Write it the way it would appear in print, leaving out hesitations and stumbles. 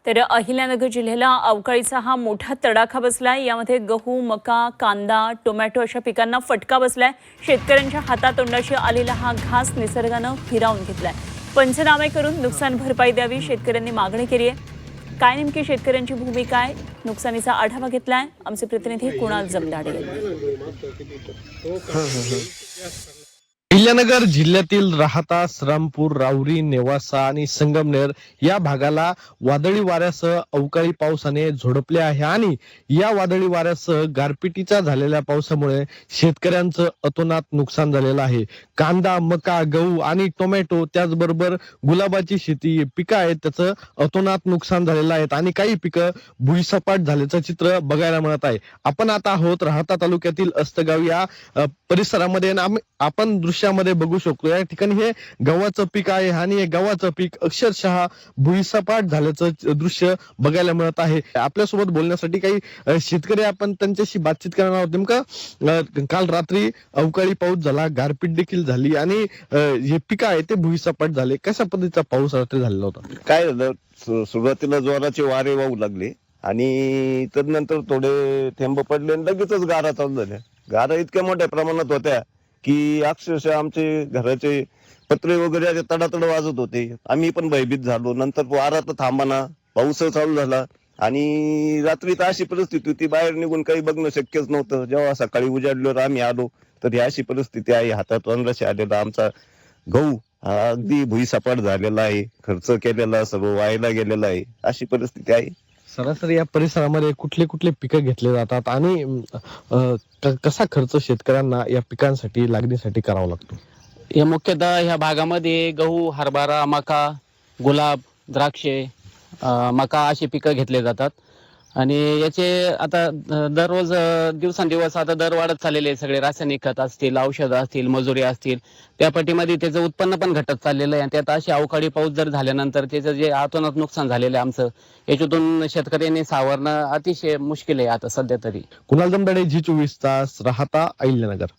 तर अहिल्यानगर जिल्ह्याला अवकाळीचा हा मोठा तडाखा बसलाय। यामध्ये गहू, मका, कांदा, टोमॅटो अशा पिकांना फटका बसलाय। शेतकऱ्यांच्या हातातोंडाशी आलेला हा घास निसर्गानं हिरावून घेतलाय। पंचनामे करून नुकसान भरपाई द्यावी शेतकऱ्यांनी मागणी केली आहे। काय नेमकी शेतकऱ्यांची भूमिका आहे, नुकसानीचा आढावा घेतलाय आमचे प्रतिनिधी कुणाल जमदाडे यांनी। अहिल्यानगर जिल्ह्यातील राहाता, श्रामपूर, राहुरी, नेवासा आणि संगमनेर या भागाला वादळी वाऱ्यासह अवकाळी पावसाने झोडपले आहे आणि या वादळी वाऱ्यासह गारपिटीचा झालेल्या पावसामुळे शेतकऱ्यांचं अतोनात नुकसान झालेलं आहे। कांदा, मका, गहू आणि टोमॅटो त्याचबरोबर गुलाबाची शेती पिकं आहेत, त्याचं अतोनात नुकसान झालेलं आहे आणि काही पिकं भुईसपाट झाल्याचं चित्र बघायला मिळत आहे। आपण आता आहोत राहाता तालुक्यातील अस्तगाव या परिसरामध्ये आपण दृश्यामध्ये बघू शकतो। या ठिकाणी हे गव्हाचं पीक आहे आणि हे गव्हाचं पीक अक्षरशः भुईसपाट झाल्याचं दृश्य बघायला मिळत आहे। आपल्यासोबत बोलण्यासाठी काही शेतकरी आपण त्यांच्याशी बातचीत करणार आहोत। नेमकं काल रात्री अवकाळी पाऊस झाला, गारपीट देखील झाली आणि हे पीक आहे ते भुईसपाट झाले। कशा पद्धतीचा पाऊस रात्री झालेला होता? काय झालं, सुरुवातीला जोराचे वारे वाहू लागले आणि त्यानंतर थोडे थेंब पडले आणि लगेचच गारा चालू झाल्या। गारा इतक्या मोठ्या प्रमाणात होत्या की अक्षरशः आमचे घराचे पत्रे वगैरे असे तडातड वाजत होते। आम्ही पण भयभीत झालो। नंतर वारा तर थांबाना, पाऊस चालू झाला आणि रात्री तर अशी परिस्थिती होती, बाहेर निघून काही बघणं शक्यच नव्हतं। जेव्हा सकाळी उजाडल्यावर आम्ही आलो तर ही अशी परिस्थिती आहे। हातात वनराशी आलेला आमचा गहू हा अगदी भुईसपाट झालेला आहे, खर्च केलेला सर्व वायाला गेलेला आहे, अशी परिस्थिती आहे। सरासरी या परिसरामध्ये कुठले कुठले पिकं घेतले जातात आणि कसा खर्च शेतकऱ्यांना या पिकांसाठी लागणीसाठी करावा लागतो? हे मुख्यतः ह्या भागामध्ये गहू, हरभरा, मका, गुलाब, द्राक्षे, मका अशी पिकं घेतले जातात आणि याचे आता दररोज दिवसांदिवस आता दर वाढत चाललेले सगळे रासायनिक खत असतील, औषधं असतील, मजुरी असतील, त्या पटीमध्ये त्याचं उत्पन्न पण घटत चाललेलं आहे। आणि त्यात अशी अवकाळी पाऊस जर झाल्यानंतर त्याचं जे अतोनात नुकसान झालेलं आहे आमचं, याच्यातून शेतकऱ्यांनी सावरणं अतिशय मुश्किल आहे आता सध्या तरी। कुणाल जमदाडे, जी 24 तास, राहाता, अहिल्यानगर।